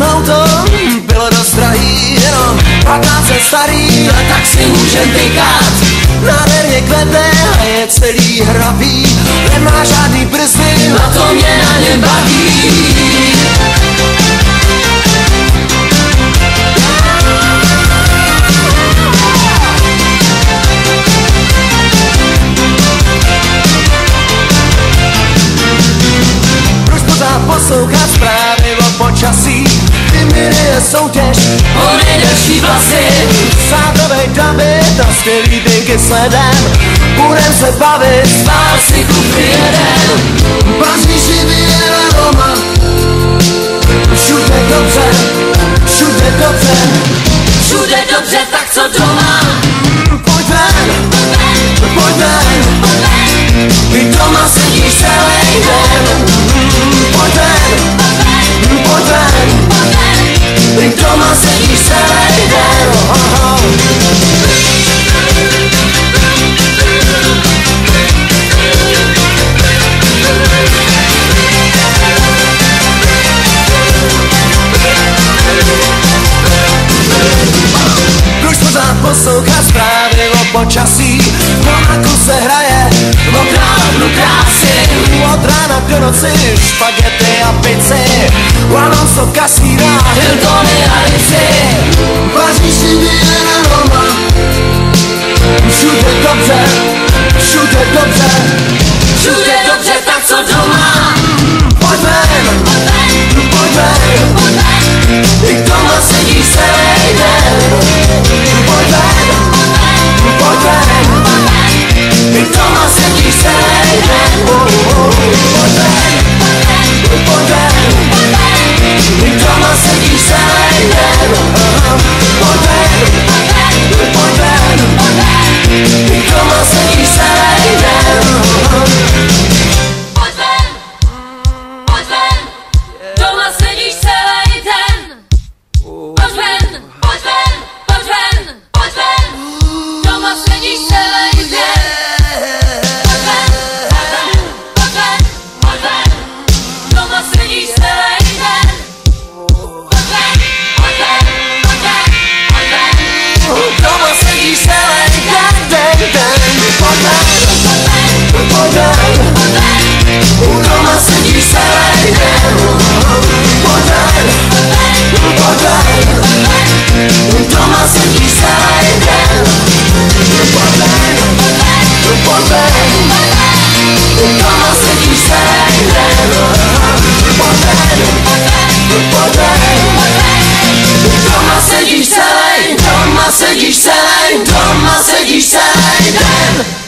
jsem auto, bylo dost drahý, jenom 15 let starý, a tak si můžem tykat. Nádherně kvete a je celý hrabý, nemá žádný brzdy, a to mě na něm baví. Proč pořád poslouchat zprávy o počasí? Vyměny je soutěž o nejdelší vlasy. Sádrovej dubbing a skvělý dinky sledem, budem se bavit, spál si kupy jeden. Paříži vyjela Roma, všude dobře, všude dobře, všude dobře, tak co doma? Pojď ven, pojď ven, vy doma sedíš celý den. Pojď ven, pojď ven, vy doma sedíš celý den. Proč pořád poslouchat zprávy o počasí? V Monaku se hraje o královnu krásy. Od rána do noci špagety a pici, Alonso kasírá Hiltony a Ritzy. Paříži vyjela Roma, všude dobře, všude dobře, všude dobře, tak co doma? Pojď ven, pojď ven, ty doma sedíš celý den. Pojď ven, pojď ven, ty doma sedíš celý den. Pojď ven, pojď ven, ty doma sedíš celý den. Pojď ven, pojď ven, ty doma sedíš celý den. Pojď ven, doma sedíš celý den. Pojď ven, pojď ven, pojď ven, pojď ven, doma sedíš celý den. Pojď ven, pojď ven, pojď ven, doma sedíš celý den. Pojď ven, pojď ven, pojď ven, pojď ven, Doma sedíš celý den, Pojď ven, pojď ven, doma sedíš celý den. Pojď ven, pojď ven, doma sedíš celý den. Pojď ven, pojď ven, doma sedíš celý den. Pojď ven, pojď ven, doma sedíš celý den. Doma sedíš celý den.